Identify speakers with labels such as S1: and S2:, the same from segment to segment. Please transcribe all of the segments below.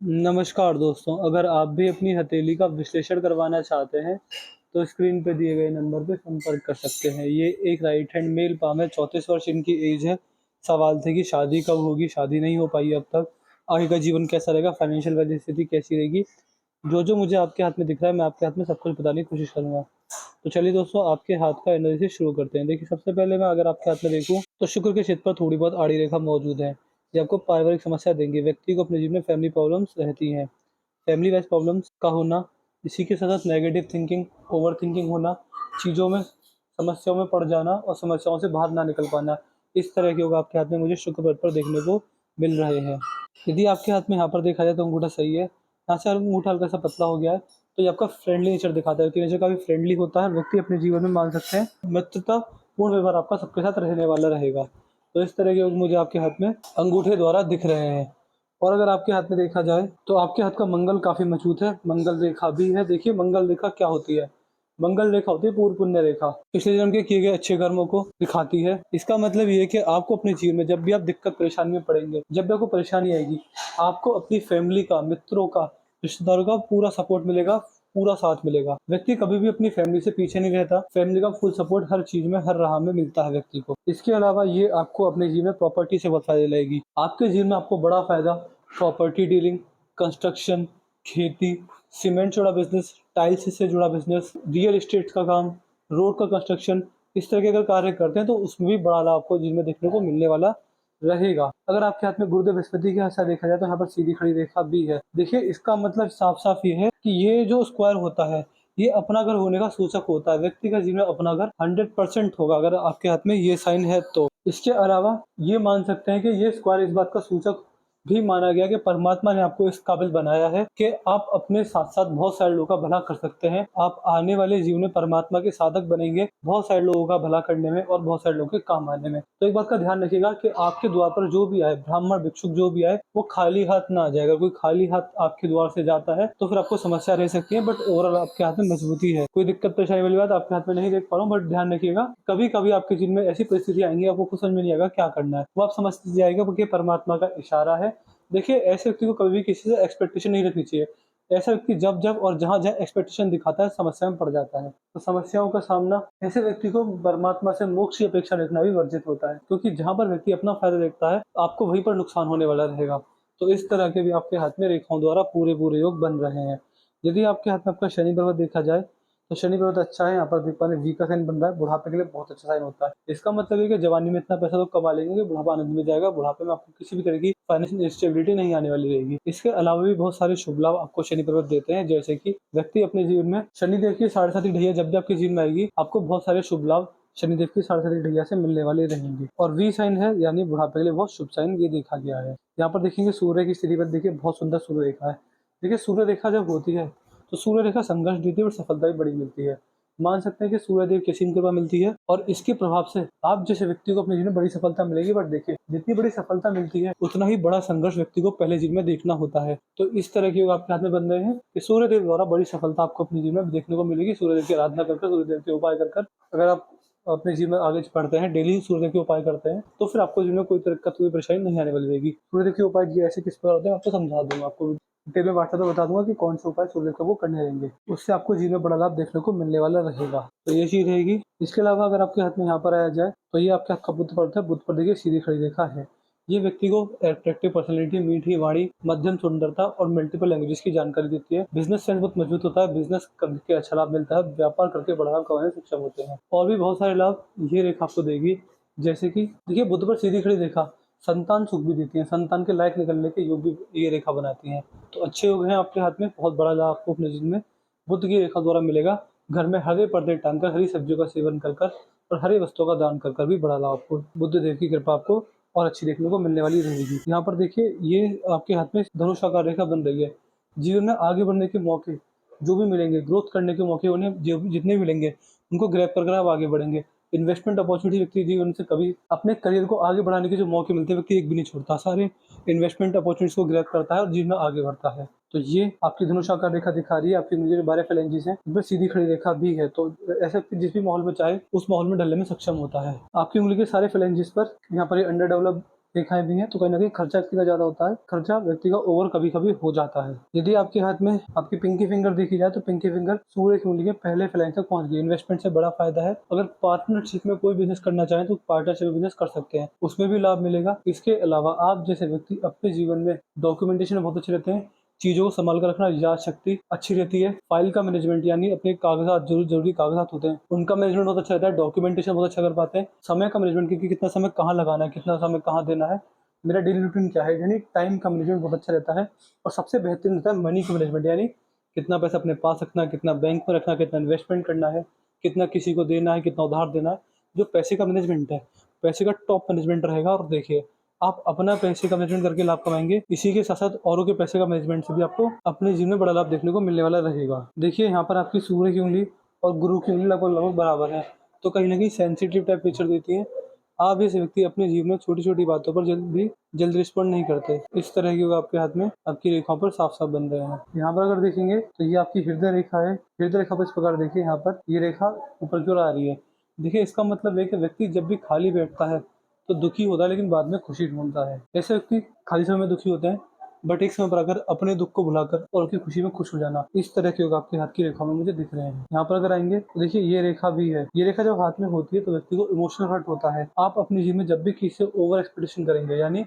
S1: नमस्कार दोस्तों, अगर आप भी अपनी हथेली का विश्लेषण करवाना चाहते हैं, तो स्क्रीन पे दिए गए नंबर पे संपर्क कर सकते हैं। ये एक राइट हैंड मेल पाम है, 34 वर्ष इनकी एज है। सवाल थे कि शादी कब होगी, शादी नहीं हो पाई अब तक। आगे का जीवन कैसा रहेगा, फाइनेंशियल वैल्यू स्थिति कैसी रहेगी, जो मुझे आपके हाथ में दिख रहा है, मैं आपके हाथ में सब कुछ बताने की कोशिश करूँगा। तो चलिए दोस्तों, आपके हाथ का एनालिसिस शुरू करते हैं। देखिए, सबसे पहले मैं अगर आपके हाथ में देखूँ, तो शुक्र के क्षेत्र पर थोड़ी बहुत आड़ी रेखा मौजूद है। ये आपको पारिवारिक समस्या देंगे। व्यक्ति को अपने जीवन में फैमिली प्रॉब्लम्स रहती हैं। फैमिली वाइज प्रॉब्लम्स का होना, इसी के साथ-साथ नेगेटिव थिंकिंग, ओवरथिंकिंग होना, चीज़ों में समस्याओं में पड़ जाना और समस्याओं से बाहर ना निकल पाना, इस तरह के योग आपके हाथ में मुझे शुक्र पद पर देखने को मिल रहे हैं। यदि आपके हाथ में यहाँ पर देखा जाए तो अंगूठा सही है, यहाँ से अंगूठा हल्का-सा पतला हो गया है, तो ये आपका फ्रेंडली नेचर दिखाता है। व्यक्ति नेचर काफ़ी फ्रेंडली होता है, व्यक्ति अपने जीवन में मान सकते हैं मित्रतापूर्ण व्यवहार आपका सबके साथ रहने वाला रहेगा। तो इस तरह के योग मुझे आपके हाथ में अंगूठे द्वारा दिख रहे हैं। और अगर आपके हाथ में देखा जाए, तो आपके हाथ का मंगल काफ़ी मजबूत है, मंगल रेखा भी है। देखिए, मंगल रेखा क्या होती है? मंगल रेखा होती है पूर्व पुण्य रेखा। पिछले जन्म के किए गए अच्छे कर्मों को दिखाती है। इसका मतलब ये है कि आपको अपने जीवन में जब भी आप दिक्कत परेशानी में पड़ेंगे, जब भी आपको परेशानी आएगी, आपको अपनी फैमिली का, मित्रों का, रिश्तेदारों का पूरा सपोर्ट मिलेगा, पूरा साथ मिलेगा। व्यक्ति कभी भी अपनी फैमिली से पीछे नहीं रहता। फैमिली का फुल सपोर्ट हर चीज़ में, हर राह में मिलता है व्यक्ति को। इसके अलावा ये आपको अपने जीवन में प्रॉपर्टी से बहुत फ़ायदे लाएगी। आपके जीवन में आपको बड़ा फ़ायदा प्रॉपर्टी डीलिंग, कंस्ट्रक्शन, खेती, सीमेंट से जुड़ा बिज़नेस, टाइल्स से जुड़ा बिज़नेस, रियल एस्टेट का काम, रोड का कंस्ट्रक्शन, इस तरह के अगर कार्य करते हैं तो उसमें भी बड़ा लाभ आपको जीवन में देखने को मिलने वाला रहेगा। अगर आपके हाथ में गुरुदेव बृहस्पति का ऐसा देखा जाए, तो यहाँ पर सीधी खड़ी रेखा भी है। देखिए, इसका मतलब साफ-साफ ये है कि ये जो स्क्वायर होता है, ये अपना घर होने का सूचक होता है। व्यक्ति का जीवन में अपना घर 100% होगा अगर आपके हाथ में ये साइन है तो। इसके अलावा ये मान सकते हैं कि ये स्क्वायर इस बात का सूचक भी माना गया कि परमात्मा ने आपको इस काबिल बनाया है कि आप अपने साथ-साथ बहुत सारे लोगों का भला कर सकते हैं। आप आने वाले जीवन में परमात्मा के साधक बनेंगे, बहुत सारे लोगों का भला करने में और बहुत सारे लोगों के काम आने में। तो एक बात का ध्यान रखिएगा कि आपके द्वार पर जो भी आए, ब्राह्मण, भिक्षुक जो भी आए, वो खाली हाथ ना जाए। अगर कोई खाली हाथ आपके द्वार से जाता है, तो फिर आपको समस्या रह सकती है, बट ओवरऑल आपके हाथ में मजबूती है। कोई दिक्कत परेशानी वाली बात आपके हाथ में नहीं देख पा रहा हूँ, बट ध्यान रखिएगा, कभी-कभी आपके जीवन में ऐसी परिस्थिति आएँगी, आपको कुछ समझ में नहीं आएगा क्या करना है। वो आप समझ जाइएगा कि परमात्मा का इशारा है। देखिए, ऐसे व्यक्ति को कभी भी किसी से एक्सपेक्टेशन नहीं रखनी चाहिए। ऐसा व्यक्ति जब-जब और जहाँ-जहाँ एक्सपेक्टेशन दिखाता है, समस्या में पड़ जाता है। तो समस्याओं का सामना ऐसे व्यक्ति को परमात्मा से मोक्ष की अपेक्षा रखना भी वर्जित होता है, क्योंकि जहाँ पर व्यक्ति अपना फ़ायदा देखता है, आपको वहीं पर नुकसान होने वाला रहेगा। तो इस तरह के भी आपके हाथ में रेखाओं द्वारा पूरे-पूरे योग बन रहे हैं। यदि आपके हाथ में आपका शनि पर्वत देखा जाए, तो शनि पर्वत अच्छा है, यहाँ पर देख पा रहे हैं वी का साइन बन रहा है, बुढ़ापे के लिए बहुत अच्छा साइन होता है। इसका मतलब है कि जवानी में इतना पैसा तो कमा लेंगे कि बुढ़ापा आनंद में जाएगा, बुढ़ापे में आपको किसी भी तरह की फाइनेंशियल इंस्टेबिलिटी नहीं आने वाली रहेगी। इसके अलावा भी बहुत सारे शुभ लाभ आपको शनि पर्वत देते हैं, जैसे कि व्यक्ति अपने जीवन में शनिदेव की 7.5 ढैया जब भी आपके जीवन में आएगी, आपको बहुत सारे शुभ लाभ शनिदेव की 7.5 ढैया से मिलने वाले रहेंगे। और वी साइन है, यानी बुढ़ापे के लिए बहुत शुभ साइन ये देखा गया है। यहाँ पर देखेंगे सूर्य की स्थिति पर, देखिए बहुत सुंदर सूर्य रेखा है। देखिए, सूर्य रेखा जब होती है, तो सूर्य रेखा संघर्ष देती है और सफलता भी बड़ी मिलती है। मान सकते हैं कि सूर्यदेव की असीम कृपा मिलती है और इसके प्रभाव से आप जैसे व्यक्ति को अपने जीवन में बड़ी सफलता मिलेगी। बट देखिए, जितनी बड़ी सफलता मिलती है, उतना ही बड़ा संघर्ष व्यक्ति को पहले जीवन में देखना होता है। तो इस तरह के योग आपके हाथ में बन रहे हैं कि सूर्यदेव द्वारा बड़ी सफलता आपको अपने जीवन में देखने को मिलेगी। सूर्यदेव की आराधना कर, सूर्यदेव के उपाय कर, अगर आप अपने जीवन में आगे बढ़ते हैं, डेली सूर्यदेव के उपाय करते हैं, तो फिर आपको जीवन में कोई दिक्कत, कोई परेशानी नहीं आने वाली रहेगी। सूर्यदेव के उपाय ये ऐसे किस प्रकार होते हैं, आपको समझा दूंगा। आपको डिटेल में व्हाट्सएप पे बता दूंगा कि कौन से उपाय सूर्यदेव को करने रहेंगे। उससे आपको जीवन में बड़ा लाभ देखने को मिलने वाला रहेगा। तो ये चीज़ रहेगी। इसके अलावा अगर आपके हाथ में यहाँ पर आया जाए, तो ये आपके हाथ का बुध पड़ता है। बुध पर देखिए सीधी खड़ी रेखा है। ये व्यक्ति को अट्रैक्टिव पर्सनैलिटी, मीठी वाणी, मध्यम सुंदरता और मल्टीपल लैंग्वेजेस की जानकारी देती है। बिजनेस सेंस बहुत मजबूत होता है, बिजनेस करके अच्छा लाभ मिलता है, व्यापार करके बड़ा लाभ कमाने में सक्षम होते हैं। और भी बहुत सारे लाभ ये रेखा आपको देगी, जैसे कि देखिए, बुध पर सीधी खड़ी रेखा संतान सुख भी देती है, संतान के लायक निकलने के योग भी ये रेखा बनाती है। तो अच्छे योग हैं आपके हाथ में, बहुत बड़ा लाभ आपको अपने जीवन में बुध की रेखा द्वारा मिलेगा। घर में हरे पर्दे टांगकर, हरी सब्जियों का सेवन कर और हरे वस्तुओं का दान कर भी बड़ा लाभ आपको, बुद्ध देव की कृपा आपको और अच्छी देखने को मिलने वाली रहेगी। यहाँ पर देखिए, ये आपके हाथ में धनुष आकार रेखा बन रही है। जीवन में आगे बढ़ने के मौके जो भी मिलेंगे, ग्रोथ करने के मौके उन्हें जो भी जितने भी मिलेंगे, उनको ग्रैब कर आप आगे बढ़ेंगे। इन्वेस्टमेंट अपॉर्चुनिटी व्यक्ति जीवन से कभी अपने करियर को आगे बढ़ाने के जो मौके मिलते हैं, व्यक्ति एक भी नहीं छोड़ता, सारे इन्वेस्टमेंट अपॉर्चुनिटीज को ग्रैब करता है और जीवन में आगे बढ़ता है। तो ये आपकी धनुषाकार रेखा दिखा रही है। आपकी उंगली में 12 फेलेंजिस हैं, इनमें सीधी खड़ी रेखा भी है। तो ऐसे व्यक्ति जिस भी माहौल में चाहे, उस माहौल में ढलने में सक्षम होता है। आपकी उंगली के सारे फेलेंजिस पर यहाँ पर ये अंडर डेवलप रेखाएँ भी हैं, तो कहीं न कहीं खर्चा व्यक्ति का ज़्यादा होता है, खर्चा व्यक्ति का ओवर कभी-कभी हो जाता है। यदि आपके हाथ में आपकी पिंकी फिंगर देखी जाए, तो पिंकी फिंगर सूर्य की उँगली के पहले फ्लैंज तक पहुँच गई। इन्वेस्टमेंट से बड़ा फ़ायदा है। अगर पार्टनरशिप में कोई बिज़नेस करना चाहें, तो पार्टनरशिप में बिज़नेस कर सकते हैं, उसमें भी लाभ मिलेगा। इसके अलावा आप जैसे व्यक्ति अपने जीवन में डॉक्यूमेंटेशन में बहुत अच्छे रहते हैं, चीज़ों को सँभाल कर रखना, याद शक्ति अच्छी रहती है, फ़ाइल का मैनेजमेंट यानी अपने कागज़ात ज़रूरी कागज़ात होते हैं, उनका मैनेजमेंट बहुत अच्छा रहता है, डॉक्यूमेंटेशन बहुत अच्छा कर पाते हैं, समय का मैनेजमेंट क्योंकि कितना समय कहाँ लगाना है, कितना समय कहाँ देना है, मेरा डेली रूटीन क्या है, यानी टाइम का मैनेजमेंट बहुत अच्छा रहता है। और सबसे बेहतरीन होता है मनी का मैनेजमेंट, यानी कितना पैसा अपने पास रखना है, कितना बैंक में रखना है, कितना इन्वेस्टमेंट करना है, कितना किसी को देना है, कितना उधार देना है। जो पैसे का मैनेजमेंट है, पैसे का टॉप मैनेजमेंट रहेगा। और देखिए, आप अपना पैसे का मैनेजमेंट करके लाभ कमाएँगे, इसी के साथ-साथ औरों के पैसे का मैनेजमेंट से भी आपको अपने जीवन में बड़ा लाभ देखने को मिलने वाला रहेगा। देखिए, यहाँ पर आपकी सूर्य की उँगली और गुरु की उँगली लगभग-लगभग बराबर है, तो कहीं न कहीं सेंसिटिव टाइप नेचर देती है। आप जैसे व्यक्ति अपने जीवन में छोटी-छोटी बातों पर जल्द रिस्पॉन्ड नहीं करते। इस तरह के वो आपके हाथ में आपकी रेखाओं पर साफ-साफ बन रहे हैं। यहाँ पर अगर देखेंगे, तो ये आपकी हृदय रेखा है। हृदय रेखा पर इस प्रकार देखिए, यहाँ पर ये रेखा ऊपर की ओर आ रही है। देखिए, इसका मतलब है कि व्यक्ति जब भी खाली बैठता है, तो दुखी होता है, लेकिन बाद में खुशी ढूँढता है। ऐसे व्यक्ति खाली समय में दुखी होते हैं, बट एक समय पर आकर अपने दुःख को भुलाकर और उनकी खुशी में खुश हो जाना, इस तरह के योग आपके हाथ की रेखाओं में मुझे दिख रहे हैं। यहाँ पर अगर आएँगे, तो देखिए ये रेखा भी है। ये रेखा जब हाथ में होती है, तो व्यक्ति को इमोशनल हर्ट होता है। आप अपने जीवन में जब भी किसी से ओवर एक्सपेक्टेशन करेंगे, यानी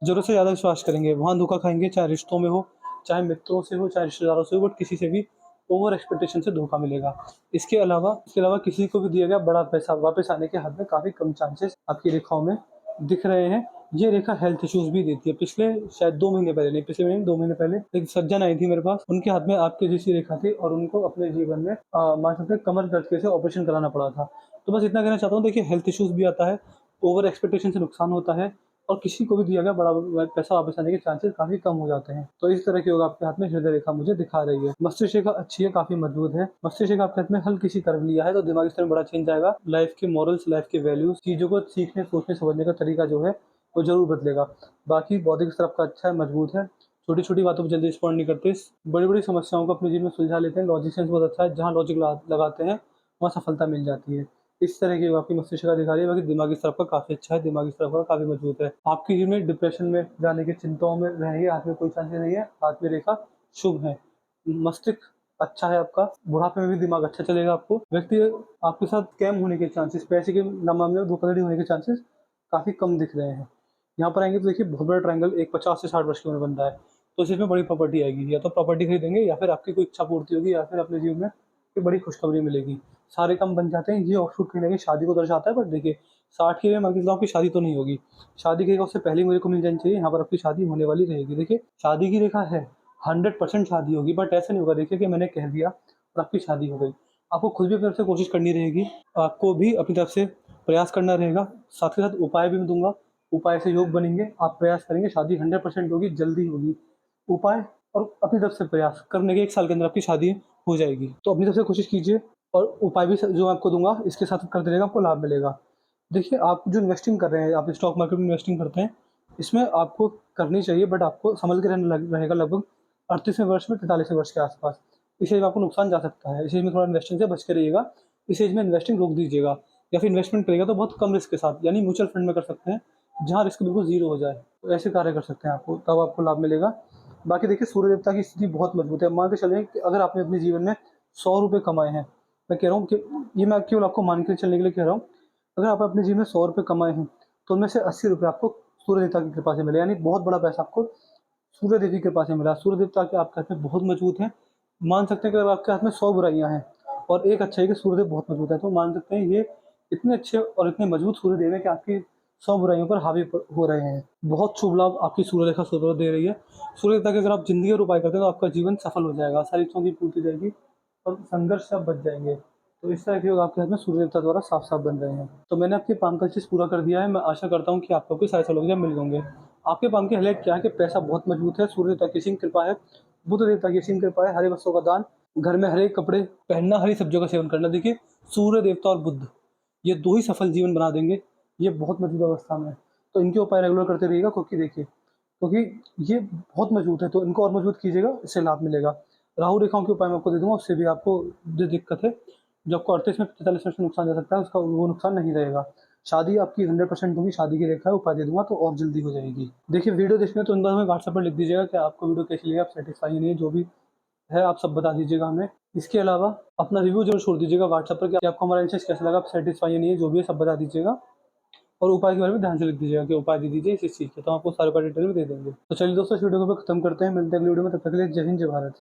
S1: ज़रूरत से ज़्यादा विश्वास करेंगे, वहाँ धोखा खाएँगे, चाहे रिश्तों में हो, चाहे मित्रों से हो, चाहे रिश्तेदारों से हो, बट किसी से भी ओवर एक्सपेक्टेशन से धोखा मिलेगा। इसके अलावा किसी को भी दिया गया बड़ा पैसा वापस आने के हाथ में काफ़ी कम चांसेस आपकी रेखाओं में दिख रहे हैं। ये रेखा हेल्थ इश्यूज़ भी देती है। पिछले शायद 2 महीने पहले नहीं, पिछले महीने 2 महीने पहले एक सज्जन आई थी मेरे पास, उनके हाथ में आपके जैसी रेखा थी और उनको अपने जीवन में मान सकते हैं कमर दर्द की वजह से ऑपरेशन कराना पड़ा था। तो बस इतना कहना चाहता हूँ, देखिए हेल्थ इश्यूज़ भी आता है, ओवर एक्सपेक्टेशन से नुकसान होता है और किसी को भी दिया गया बड़ा पैसा वापस आने के चांसेस काफ़ी कम हो जाते हैं। तो इस तरह की योग आपके हाथ में हृदय रेखा मुझे दिखा रही है। मस्तिष्क रेखा अच्छी है, काफ़ी मजबूत है। मस्तिष्क रेखा आपके हाथ में हल्की सी कर्व लिया है, तो दिमागी स्तर में बड़ा चेंज आएगा। लाइफ के मॉरल्स, लाइफ के वैल्यूज़, चीज़ों को सीखने, सोचने, समझने का तरीका जो है, वो ज़रूर बदलेगा। बाकी बौद्धिक स्तर आपका अच्छा है, मजबूत है। छोटी-छोटी बातों पे जल्दी रिस्पॉन्ड नहीं करते। बड़ी-बड़ी समस्याओं को अपने जीवन में सुलझा लेते हैं। लॉजिक सेंस बहुत अच्छा है, जहाँ लॉजिक लगाते हैं, वहाँ सफलता मिल जाती है। इस तरह की आपकी मस्तिष्क का दिखा रही है, बाकी दिमागी स्तर आपका काफ़ी अच्छा है, दिमागी स्तर आपका काफ़ी मजबूत है। आपके जीवन में डिप्रेशन में जाने की चिंताओं में रहेंगे, हाथ में कोई चांसेस नहीं है, हाथ में रेखा शुभ है। मस्तिष्क अच्छा है आपका, बुढ़ापे में भी दिमाग अच्छा चलेगा आपको। व्यक्ति आपके साथ स्कैम होने के चांसेस, पैसे के मामले में धोखाधड़ी होने के चांसेस काफ़ी कम दिख रहे हैं। यहाँ पर आएँगे तो देखिए बहुत बड़ा ट्रायंगल एक 50 से 60 वर्ष की उम्र बन रहा है, तो इस इसमें बड़ी प्रॉपर्टी आएगी, या तो प्रॉपर्टी खरीदेंगे या फिर आपकी कोई इच्छा पूर्ति होगी या फिर अपने जीवन में कोई बड़ी खुशखबरी मिलेगी। सारे काम बन जाते हैं, ये ऑफशूट कहीं न कहीं शादी को दर्शाता है, बट देखिए 60 की मान के चलो आपकी शादी तो नहीं होगी, शादी की रेखा उससे पहले ही मुझे को मिल जानी चाहिए, यहाँ पर आपकी शादी होने वाली रहेगी। देखिए शादी की रेखा है, 100% शादी होगी, बट ऐसा नहीं होगा देखिए कि मैंने कह दिया और आपकी शादी हो गई। आपको खुद भी अपनी तरफ से कोशिश करनी रहेगी, आपको भी अपनी तरफ से प्रयास करना रहेगा, साथ के साथ उपाय भी मैं दूँगा, उपाय से योग बनेंगे, आप प्रयास करेंगे, शादी 100% होगी, जल्दी होगी। उपाय और अपनी तरफ से प्रयास करने के 1 साल के अंदर आपकी शादी हो जाएगी। तो अपनी तरफ से कोशिश कीजिए और उपाय भी जो मैं आपको दूँगा, इसके साथ करते रहिएगा, आपको लाभ मिलेगा। देखिए, आप जो इन्वेस्टिंग कर रहे हैं, आप स्टॉक मार्केट में इन्वेस्टिंग करते हैं, इसमें आपको करनी चाहिए, बट आपको सँभल के रहना रहेगा लगभग 38वें वर्ष में 43वें वर्ष के आस-पास। इस एज में आपको नुकसान जा सकता है, इस एज में थोड़ा इन्वेस्टिंग से बच के रहिएगा। इस एज में इन्वेस्टिंग रोक दीजिएगा, या फिर इन्वेस्टमेंट करिएगा तो बहुत कम रिस्क के साथ, यानी म्यूचुअल फंड में कर सकते हैं, जहाँ रिस्क बिल्कुल ज़ीरो हो जाए। तो ऐसे कार्य कर सकते हैं आपको, तब आपको लाभ मिलेगा। बाकी देखिए, सूर्य देवता की स्थिति बहुत मजबूत है। मान के चलें कि अगर आपने अपने जीवन में ₹100 कमाए हैं, मैं कह रहा हूँ कि ये मैं केवल आपको मान के चलने के लिए कह रहा हूँ। अगर आप अपने जीवन में ₹100 कमाए हैं, तो उनमें से ₹80 आपको सूर्य देवता की कृपा से मिले, यानी बहुत बड़ा पैसा आपको सूर्य देव की कृपा से मिला। सूर्य देवता के आपके हाथ में बहुत मजबूत हैं। मान सकते हैं कि अगर आपके हाथ में 100 बुराइयाँ हैं और एक अच्छाई है कि सूर्य देव बहुत मजबूत है, तो मान सकते हैं ये इतने अच्छे और इतने मजबूत सूर्य देव हैं कि आपकी 100 बुराइयों पर हावी हो रहे हैं। बहुत शुभ लाभ आपकी सूर्य रेखा सूर्य दे रही है। सूर्य देवता के अगर आप ज़िंदगी और उपाय करते हैं, तो आपका जीवन सफल हो जाएगा, सारी इच्छाओं की पूर्ति हो जाएगी और संघर्ष से आप बच जाएँगे। तो इस तरह के योग आपके हाथ में सूर्य देवता द्वारा साफ-साफ बन रहे हैं। तो मैंने आपके पाम का चीज़ पूरा कर दिया है। मैं आशा करता हूँ कि आपको भी सारे सौभाग्य मिल होंगे। आपके पाम के हाइलाइट क्या है कि पैसा बहुत मजबूत है, सूर्य देवता की असीम कृपा है, बुध देवता की असीम कृपा है, हरे वस्त्रों का दान, घर में हरे कपड़े पहनना, हरी सब्जियों का सेवन करना। देखिए, सूर्य देवता और बुध, ये 2 ही सफल जीवन बना देंगे, ये बहुत मजबूत अवस्था में है। तो इनके उपाय रेगुलर करते रहिएगा, क्योंकि देखिए, क्योंकि ये बहुत मजबूत है, तो इनको और मजबूत कीजिएगा, इससे लाभ मिलेगा। राहु रेखाओं के उपाय मैं आपको दे दूँगा, उससे भी आपको जो दिक्कत है, जो आपको 38 में 45 वर्ष में नुकसान जा सकता है, उसका वो नुकसान नहीं रहेगा। शादी आपकी 100% होगी, शादी की रेखा है, उपाय दे दूँगा तो और जल्दी हो जाएगी। देखिए वीडियो देखनी है तो अंदर हमें व्हाट्सएप पर लिख दीजिएगा कि आपको वीडियो कैसी लगी, आप सैटिस्फाई नहीं है, जो भी है आप सब बता दीजिएगा हमें। इसके अलावा अपना रिव्यू ज़रूर छोड़ दीजिएगा व्हाट्सएप पर कि आपको हमारा इंटरेस्ट कैसा लगा, आप सैटिस्फाई नहीं है, जो भी है सब बता दीजिएगा। और उपाय के बारे में ध्यान से लिख दीजिएगा कि उपाय दे दीजिए इस चीज़ के, तो हम आपको सारे उपाय डिटेल में दे देंगे। तो चलिए दोस्तों, इस वीडियो को खत्म करते हैं, मिलते हैं अगली वीडियो में, तब तक के लिए जय हिंद, जय भारत।